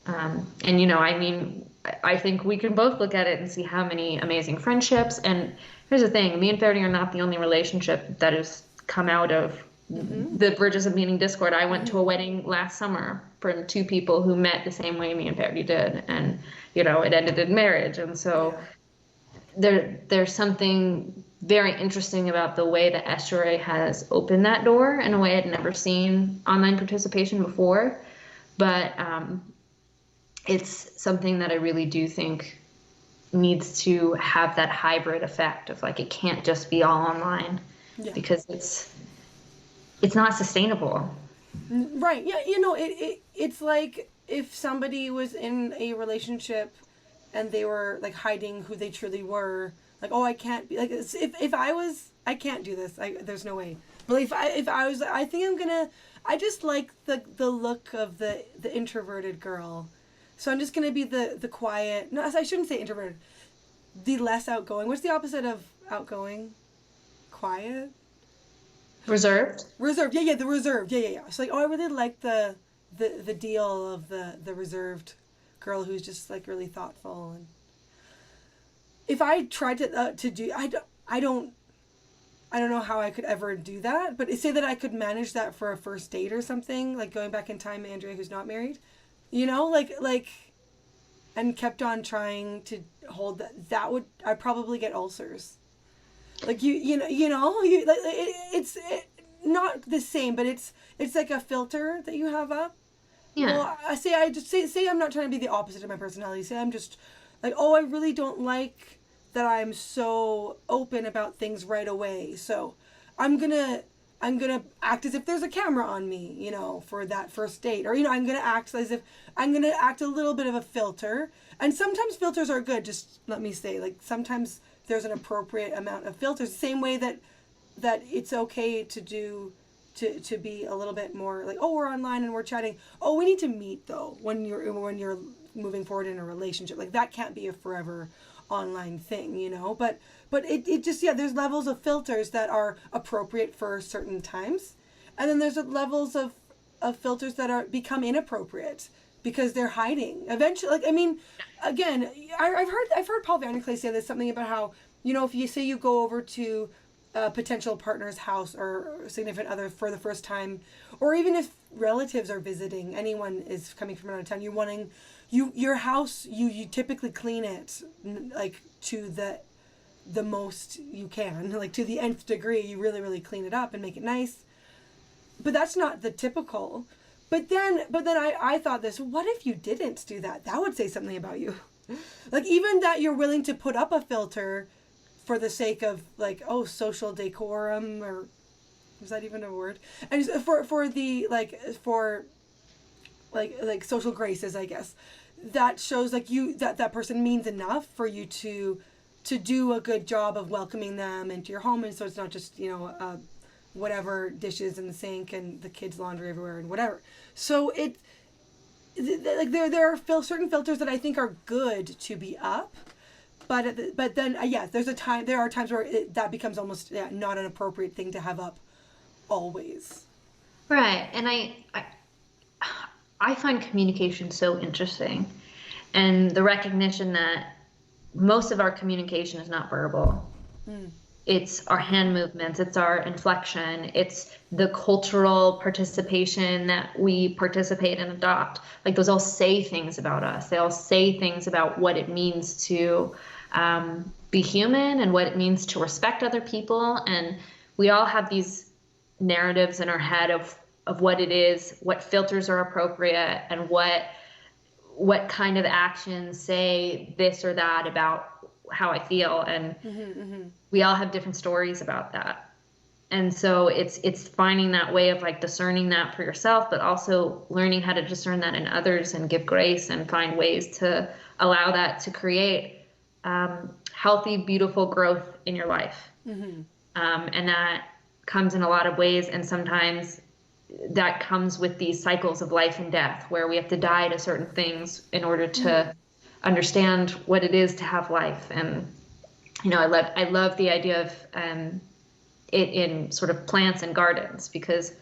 B: And I mean, I think we can both look at it and see how many amazing friendships. And here's the thing, me and Ferdy are not the only relationship that has come out of the Bridges of Meaning Discord. I went to a wedding last summer from two people who met the same way me and Ferdy did, and it ended in marriage. And so there's something very interesting about the way that Estuary has opened that door in a way I'd never seen online participation before. But it's something that I really do think needs to have that hybrid effect of like, it can't just be all online because it's not sustainable.
A: Right. Yeah. It's like if somebody was in a relationship and they were like hiding who they truly were, like, oh, I can't be like, if I was, I can't do this. There's no way. But if I was, I think I just like the look of the introverted girl. So I'm just going to be the quiet. No, I shouldn't say introverted. The less outgoing. What's the opposite of outgoing? Quiet?
B: Reserved?
A: Reserved. Yeah, the reserved. Yeah. So like, oh, I really like the deal of the reserved girl who's just like really thoughtful. And if I tried to do, I don't know how I could ever do that. But say that I could manage that for a first date or something, like going back in time, Andrea, who's not married. Like, and kept on trying to hold that would, I'd probably get ulcers. Like it's not the same, but it's like a filter that you have up.
B: Yeah.
A: Well, I say I'm not trying to be the opposite of my personality. Say I'm just like, oh, I really don't like that I'm so open about things right away. So I'm gonna act as if there's a camera on me, for that first date. Or, I'm going to act as if I'm going to act a little bit of a filter. And sometimes filters are good, just let me say. Like, sometimes there's an appropriate amount of filters. Same way that it's okay to do, to be a little bit more like, oh, we're online and we're chatting. Oh, we need to meet, though, when you're moving forward in a relationship. Like, that can't be a forever online thing, but it just, there's levels of filters that are appropriate for certain times, and then there's levels of filters that become inappropriate because they're hiding eventually. Like, I mean, again, I've heard Paul Vanderklay say this, something about how, if you say you go over to a potential partner's house or significant other for the first time, or even if relatives are visiting, anyone is coming from out of town, you're wanting your house, you typically clean it like to the most you can, like to the nth degree. You really, really clean it up and make it nice. But that's not the typical. But then I thought this, what if you didn't do that? That would say something about you. Like, even that you're willing to put up a filter for the sake of, like, oh, social decorum, or is that even a word? And for the, like social graces, I guess. That shows like that person means enough for you to do a good job of welcoming them into your home, and so it's not just whatever dishes in the sink and the kids' laundry everywhere and whatever. So like there are certain filters that I think are good to be up, but then there are times where that becomes almost not an appropriate thing to have up always.
B: Right, and I find communication so interesting, and the recognition that most of our communication is not verbal. It's our hand movements, it's our inflection, it's the cultural participation that we participate and adopt. Like, those all say things about us. They all say things about what it means to be human and what it means to respect other people. And we all have these narratives in our head of what it is, what filters are appropriate, and what kind of actions say this or that about how I feel. And we all have different stories about that. And so it's finding that way of like discerning that for yourself, but also learning how to discern that in others and give grace and find ways to allow that to create healthy, beautiful growth in your life. And that comes in a lot of ways. And sometimes that comes with these cycles of life and death, where we have to die to certain things in order to understand what it is to have life. And, I love the idea of it in sort of plants and gardens, because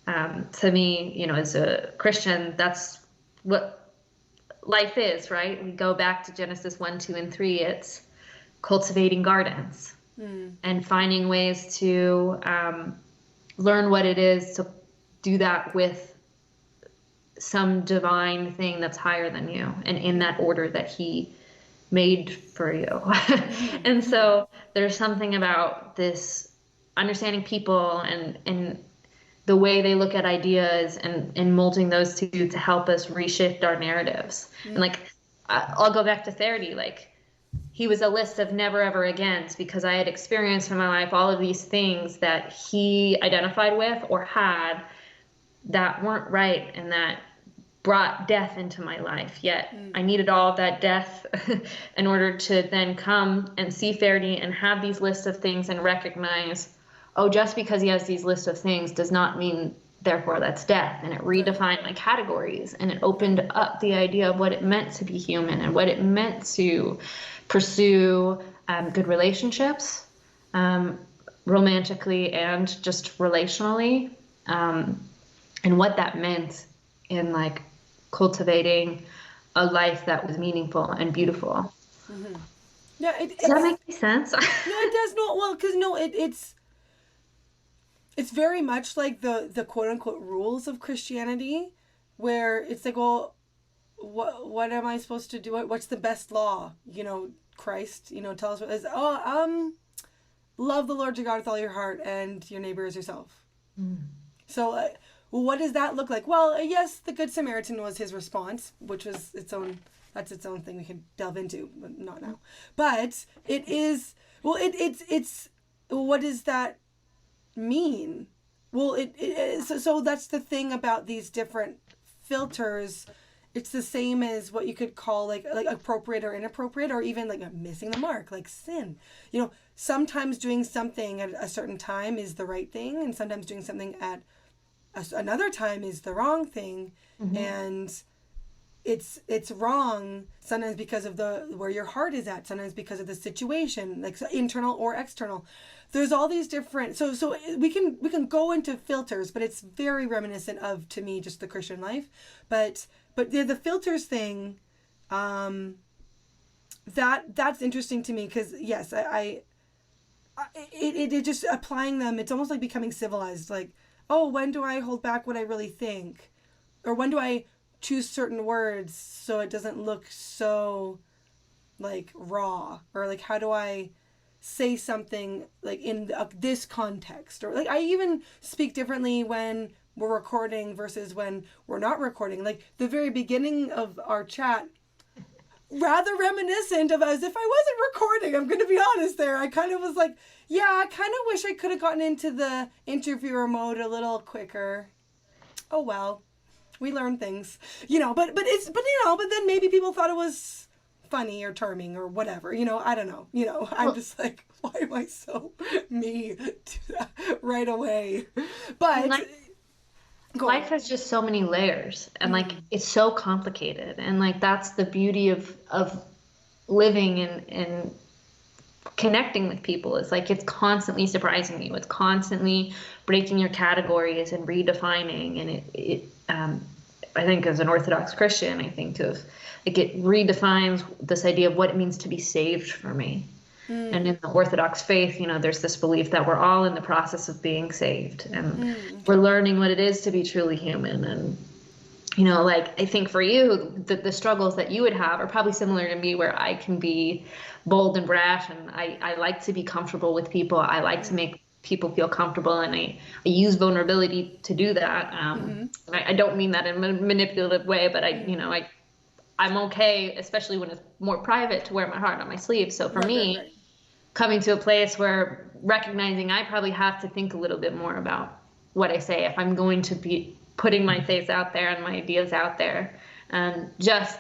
B: to me, as a Christian, that's what life is, right? We go back to Genesis 1, 2, and 3. It's cultivating gardens and finding ways to learn what it is to do that with some divine thing that's higher than you and in that order that he made for you. And so there's something about this understanding people and the way they look at ideas and molding those two to help us reshift our narratives. And I'll go back to Therapy. He was a list of never ever agains, because I had experienced in my life all of these things that he identified with or had that weren't right and that brought death into my life. Yet I needed all of that death in order to then come and see Faraday and have these lists of things and recognize, oh, just because he has these lists of things does not mean therefore that's death. And it redefined my categories, and it opened up the idea of what it meant to be human and what it meant to pursue good relationships, romantically and just relationally, and what that meant in cultivating a life that was meaningful and beautiful.
A: Yeah,
B: does that make sense?
A: No, it does not. Well, because it's very much like the quote unquote rules of Christianity, where it's well, what am I supposed to do? What's the best law? Christ, tell us what is. Love the Lord your God with all your heart and your neighbor as yourself. So, what does that look like? Well, yes, the Good Samaritan was his response, which was that's its own thing we can delve into, but not now. But it is, it's what does that mean? Well, so that's the thing about these different filters. It's the same as what you could call like appropriate or inappropriate, or even missing the mark, like sin. Sometimes doing something at a certain time is the right thing, and sometimes doing something at another time is the wrong thing. And it's wrong sometimes because of where your heart is at, sometimes because of the situation, internal or external. There's all these different, so we can go into filters, but it's very reminiscent of, to me, just the Christian life. But the filters thing, that's interesting to me, because yes, it just applying them, it's almost like becoming civilized. Oh, when do I hold back what I really think? Or when do I choose certain words so it doesn't look so raw? Or how do I say something in this context? Or I even speak differently when we're recording versus when we're not recording. The very beginning of our chat, rather reminiscent of as if I wasn't recording. I'm going to be honest there. I kind of was yeah, I kind of wish I could have gotten into the interviewer mode a little quicker. Oh well, we learn things, but then maybe people thought it was funny or charming or whatever, I don't know, I'm just why am I so me to that right away? But
B: life has just so many layers, and it's so complicated, and that's the beauty of living and connecting with people. It's it's constantly surprising you, it's constantly breaking your categories and redefining, and it I think as an Orthodox Christian, I think of it redefines this idea of what it means to be saved for me. And in the Orthodox faith, there's this belief that we're all in the process of being saved, and we're learning what it is to be truly human. And, I think for you, the struggles that you would have are probably similar to me, where I can be bold and brash, and I like to be comfortable with people. I like to make people feel comfortable, and I use vulnerability to do that. I don't mean that in a manipulative way, but I'm okay, especially when it's more private, to wear my heart on my sleeve. So for me, coming to a place where recognizing I probably have to think a little bit more about what I say if I'm going to be putting my face out there and my ideas out there, and just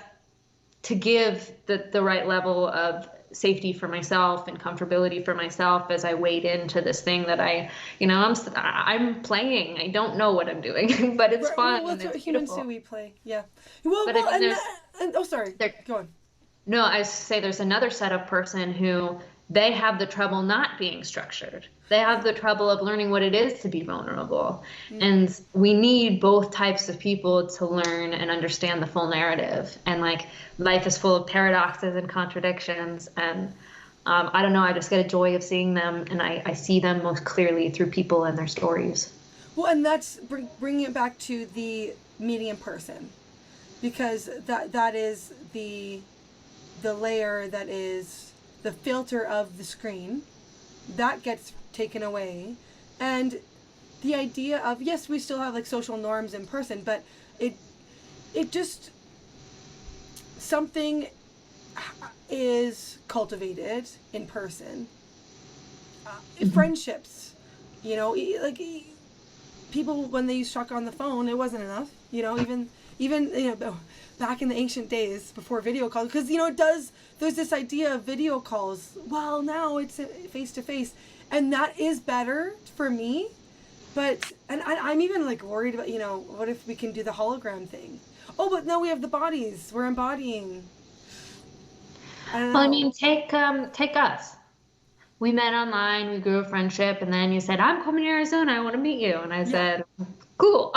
B: to give the right level of safety for myself and comfortability for myself as I wade into this thing that I'm playing. I don't know what I'm doing, but it's fun.
A: Well,
B: and it's
A: humans
B: beautiful.
A: do. We play. Yeah. Well,
B: But I mean,
A: oh, sorry. Go on.
B: no, I say there's another set of person who they have the trouble not being structured. They have the trouble of learning what it is to be vulnerable. And we need both types of people to learn and understand the full narrative. And like life is full of paradoxes and contradictions. And I don't know, I just get a joy of seeing them. And I see them most clearly through people and their stories.
A: Well, and that's bringing it back to the meeting in person. Because that is the layer that is the filter of the screen that gets taken away, and the idea of, yes, we still have like social norms in person, but it just, something is cultivated in person. Friendships, like people, when they used to talk on the phone, it wasn't enough, even back in the ancient days before video calls, because there's this idea of video calls. Well, now it's face to face, and that is better for me. But I'm even like worried about what if we can do the hologram thing? Oh, but no, we have the bodies. We're embodying. I don't know.
B: Well, I mean, take us. We met online, we grew a friendship, and then you said, I'm coming to Arizona, I want to meet you. And I said, cool.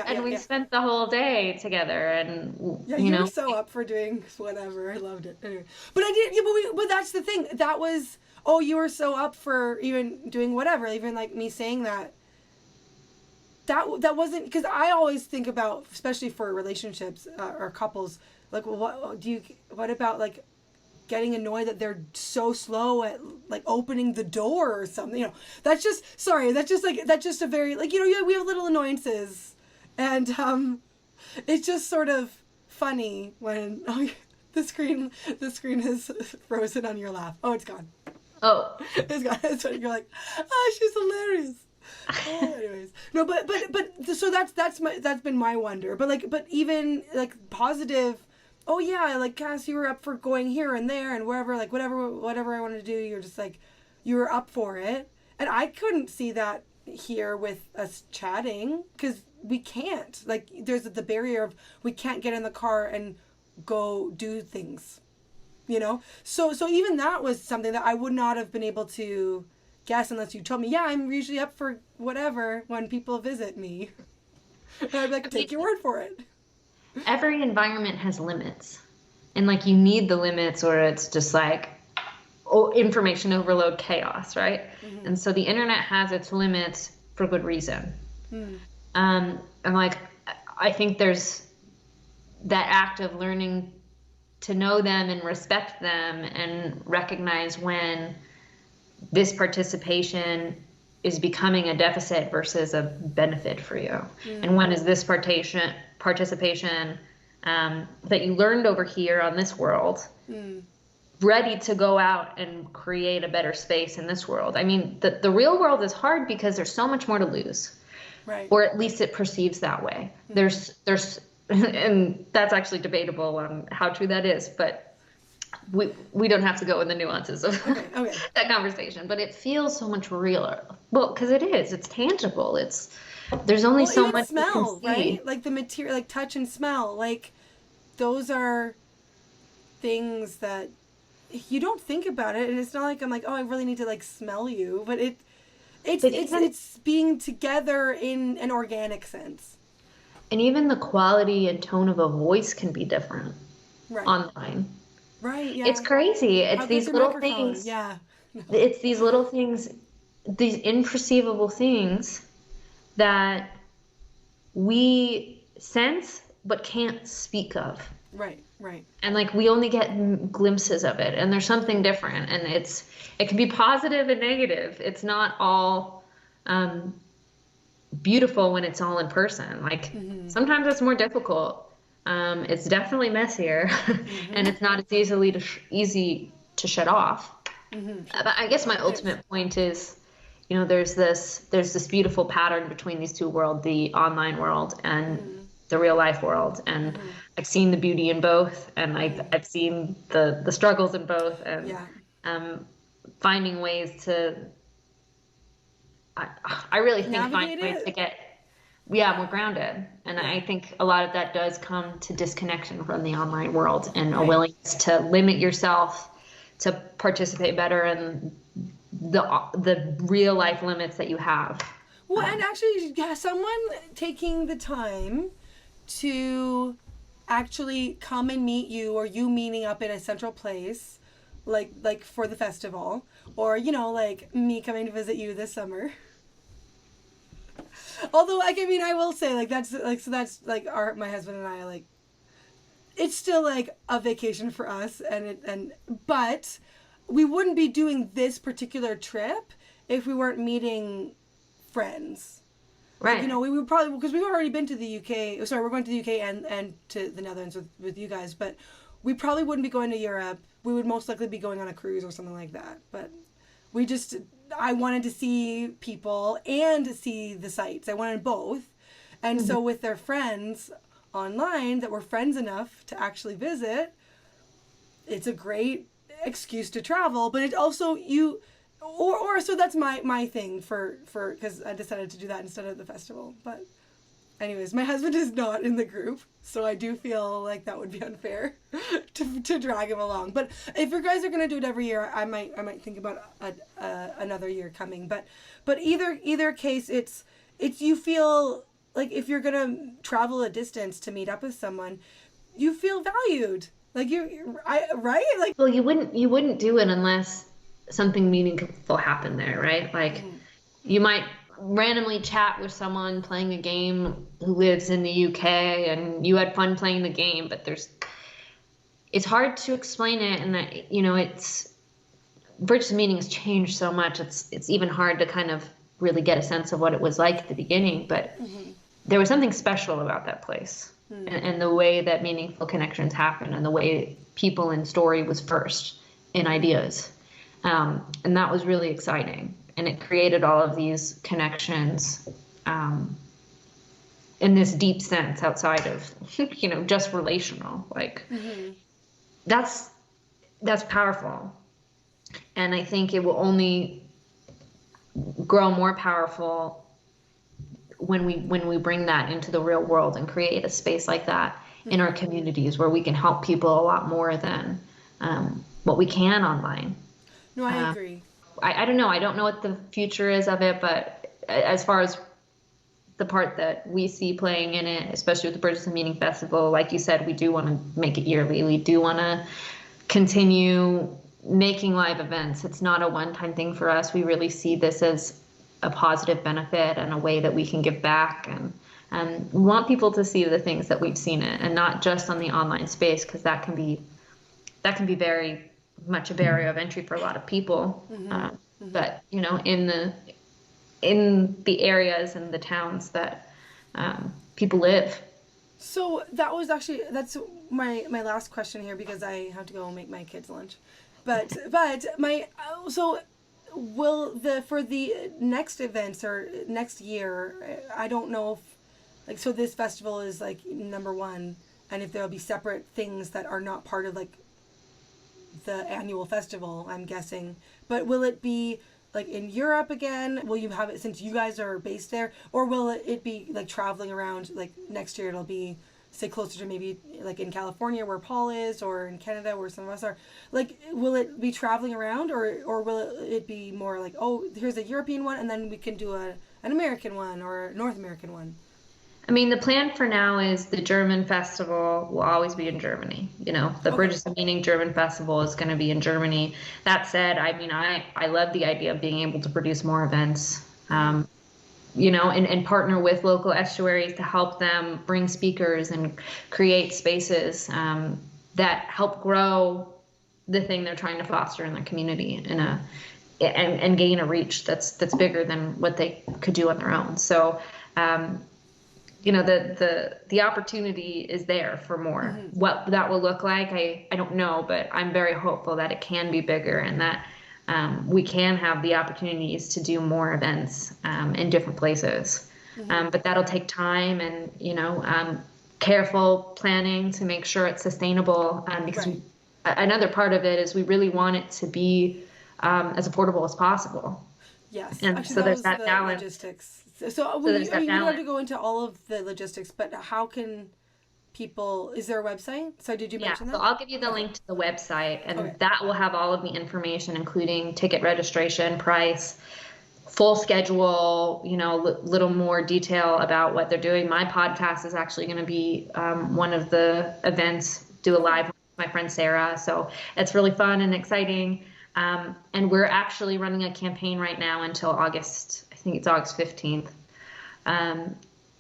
B: And we spent the whole day together, and
A: you were so up for doing whatever. I loved it. Anyway. But I did, but that's the thing. That was, you were so up for even doing whatever, even like me saying that. That wasn't, because I always think about, especially for relationships or couples, like, what about like getting annoyed that they're so slow at like opening the door or something, that's just a very, like, we have little annoyances, and it's just sort of funny when the screen is frozen on your lap. Oh, it's gone. It's gone. So you're like, she's hilarious. Anyways, no, but so that's been my wonder, but even like positive. Oh yeah, like Cass, you were up for going here and there and wherever, like whatever I wanted to do, you're just like, you were up for it. And I couldn't see that here with us chatting, because we can't, like, there's the barrier of, we can't get in the car and go do things, so even that was something that I would not have been able to guess unless you told me, yeah, I'm usually up for whatever when people visit me. And I'd be like, take your word for it.
B: Every environment has limits, and like you need the limits, or it's just like information overload, chaos, right? Mm-hmm. And so the internet has its limits for good reason. And like I think there's that act of learning to know them and respect them and recognize when this participation is becoming a deficit versus a benefit for you. And when is this participation that you learned over here on this world ready to go out and create a better space in this world? I mean, the real world is hard because there's so much more to lose,
A: right?
B: Or at least it perceives that way. There's and that's actually debatable on how true that is, but we don't have to go in the nuances of that conversation, but it feels so much realer. Well, because it's tangible. There's only so much
A: smell, right? Like the material, like touch and smell, like those are things that you don't think about it, and it's not like I'm like, I really need to like smell you, but it's being together in an organic sense.
B: And even the quality and tone of a voice can be different online.
A: Right, yeah.
B: It's crazy. It's these little things.
A: Yeah.
B: It's these little things, these imperceivable things that we sense but can't speak of.
A: Right.
B: And like we only get glimpses of it, and there's something different, and it can be positive and negative. It's not all beautiful when it's all in person. Like sometimes it's more difficult. It's definitely messier, and it's not as easy to shut off. But I guess my ultimate point is, there's this beautiful pattern between these two worlds, the online world and the real life world. And I've seen the beauty in both, and I've seen the struggles in both, and finding ways to I really think finding
A: navigate
B: ways to
A: it.
B: get more grounded. And I think a lot of that does come to disconnection from the online world and a willingness to limit yourself to participate better in the real life limits that you have.
A: Well, and actually, someone taking the time to actually come and meet you, or you meeting up in a central place, like for the festival, or like me coming to visit you this summer. Although, like, I mean, I will say, like, that's like my husband and I, like, it's still like a vacation for us, but we wouldn't be doing this particular trip if we weren't meeting friends.
B: Right.
A: Like, we would probably, because we've already been to the UK. Sorry, we're going to the UK and to the Netherlands with you guys, but we probably wouldn't be going to Europe. We would most likely be going on a cruise or something like that. But I wanted to see people and see the sights. I wanted both. And so with their friends online that were friends enough to actually visit, it's a great excuse to travel. But it also, so that's my thing for because I decided to do that instead of the festival. But anyways, my husband is not in the group, so I do feel like that would be unfair to drag him along. But if you guys are gonna do it every year, I might think about another year coming. But either case, it's you feel like if you're gonna travel a distance to meet up with someone, you feel valued. Like right? Like,
B: well, you wouldn't do it unless something meaningful happened there, right? Like you might randomly chat with someone playing a game who lives in the UK and you had fun playing the game, but it's hard to explain it, and that it's Bridges of Meaning has changed so much. It's even hard to kind of really get a sense of what it was like at the beginning, but there was something special about that place, and the way that meaningful connections happen, and the way people in story was first in ideas. And that was really exciting. And it created all of these connections in this deep sense outside of, just relational. Like, that's powerful. And I think it will only grow more powerful when we bring that into the real world and create a space like that in our communities where we can help people a lot more than what we can online.
A: No, I agree.
B: I don't know. I don't know what the future is of it, but as far as the part that we see playing in it, especially with the Bridges of Meaning Festival, like you said, we do want to make it yearly. We do want to continue making live events. It's not a one-time thing for us. We really see this as a positive benefit and a way that we can give back, and we want people to see the things that we've seen it, and not just on the online space, because that can be very much a barrier of entry for a lot of people. But in the areas and the towns that people live.
A: So that's my last question here, because I have to go make my kids lunch. But for the next events or next year, I don't know if, so this festival is like number one, and if there'll be separate things that are not part of like the annual festival, I'm guessing. But will it be like in Europe again? Will you have it since you guys are based there, or will it be like traveling around? Like next year, it'll be say closer to maybe like in California where Paul is, or in Canada where some of us are. Like, will it be traveling around, or will it be more like, oh, here's a European one, and then we can do an American one or a North American one?
B: I mean, the plan for now is the German festival will always be in Germany. The Bridges of Meaning German festival is going to be in Germany. That said, I mean, I love the idea of being able to produce more events, and partner with local estuaries to help them bring speakers and create spaces that help grow the thing they're trying to foster in their community and gain a reach that's bigger than what they could do on their own. So, the opportunity is there for more. What that will look like, I don't know, but I'm very hopeful that it can be bigger, and that we can have the opportunities to do more events in different places. But that'll take time, and careful planning to make sure it's sustainable. Because another part of it is we really want it to be as affordable as possible.
A: Yes,
B: And
A: actually,
B: so
A: that
B: there's
A: was
B: that
A: the
B: balance.
A: logistics.
B: So there's that
A: We don't have to
B: balance.
A: go into all of the logistics, but how can people, is there a website? So did you
B: Yeah,
A: mention
B: so
A: that?
B: I'll give you the
A: Okay.
B: link to the website, and
A: Okay.
B: that will have all of the information, including ticket registration, price, full schedule, little more detail about what they're doing. My podcast is actually going to be one of the events, do a live with my friend Sarah. So it's really fun and exciting. And we're actually running a campaign right now until August, I think it's August 15th.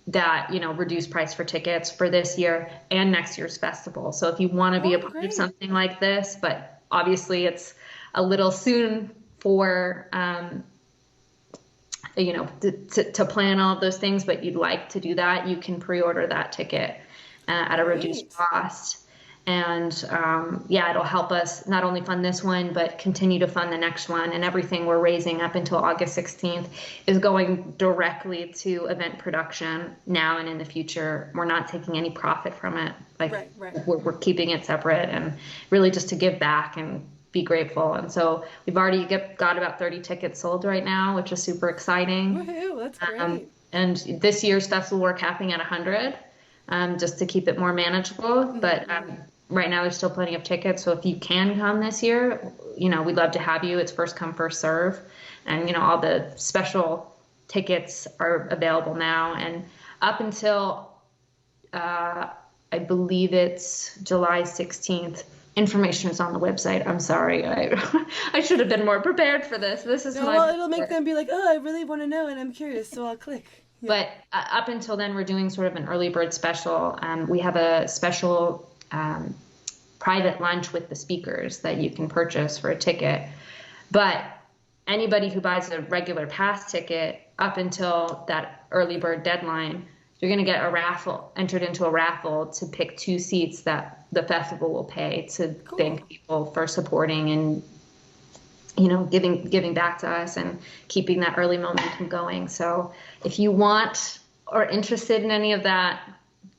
B: That reduce price for tickets for this year and next year's festival. So if you want to be a
A: Oh,
B: part of
A: great.
B: something like this, but obviously it's a little soon for to plan all of those things, but you'd like to do that, you can pre-order that ticket at a reduced
A: Great.
B: cost. And yeah, it'll help us not only fund this one, but continue to fund the next one. And everything we're raising up until August 16th is going directly to event production now and in the future. We're not taking any profit from it. Like
A: Right.
B: we're keeping it separate and really just to give back and be grateful. And so we've already got about 30 tickets sold right now, which is super exciting.
A: Woohoo, that's great.
B: And this year's festival, we're capping at 100, just to keep it more manageable. But right now, there's still plenty of tickets. So if you can come this year, we'd love to have you. It's first come, first serve. And, all the special tickets are available now. And up until, I believe it's July 16th, information is on the website. I'm sorry. I should have been more prepared for this. This is
A: No, well, it'll make them be like, oh, I really want to know and I'm curious, so I'll click. Yeah.
B: But up until then, we're doing sort of an early bird special. We have a special private lunch with the speakers that you can purchase for a ticket. But anybody who buys a regular pass ticket up until that early bird deadline, you're going to get entered into a raffle to pick 2 seats that the festival will pay to thank people for supporting and giving back to us and keeping that early momentum going. So if you want or interested in any of that,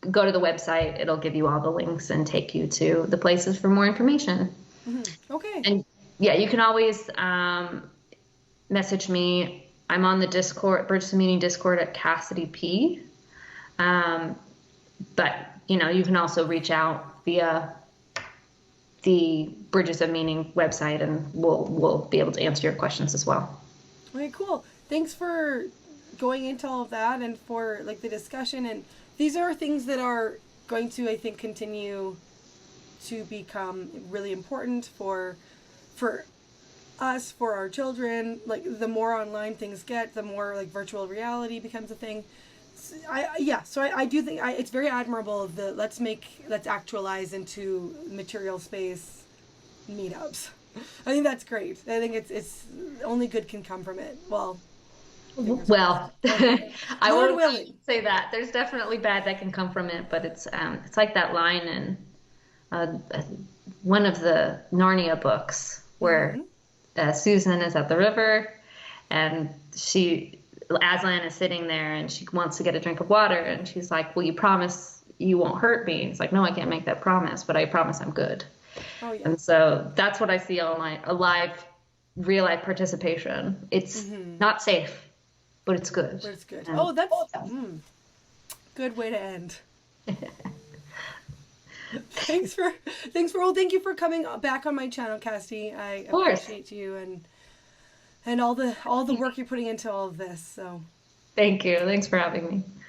B: go to the website. It'll give you all the links and take you to the places for more information.
A: Okay.
B: And yeah, you can always message me. I'm on the Discord, Bridges of Meaning Discord at Cassidy P. But you can also reach out via the Bridges of Meaning website, and we'll be able to answer your questions as well.
A: Okay, cool. Thanks for going into all of that and for the discussion. And these are things that are going to, I think, continue to become really important for us, for our children. The more online things get, the more virtual reality becomes a thing. So I do think it's very admirable let's actualize into material space meetups. I think that's great. I think it's only good can come from it. Well,
B: I won't say that. There's definitely bad that can come from it, but it's like that line in one of the Narnia books where Susan is at the river and Aslan is sitting there and she wants to get a drink of water and she's like, will you promise you won't hurt me? He's like, no, I can't make that promise, but I promise I'm good. Oh, yeah. And so that's what I see online, real life participation. It's not safe, but it's good.
A: But it's good. Oh, that's good way to end. Thank you for coming back on my channel, Cassidy. I appreciate you and all the work you're putting into all of this. So
B: thank you. Thanks for having me.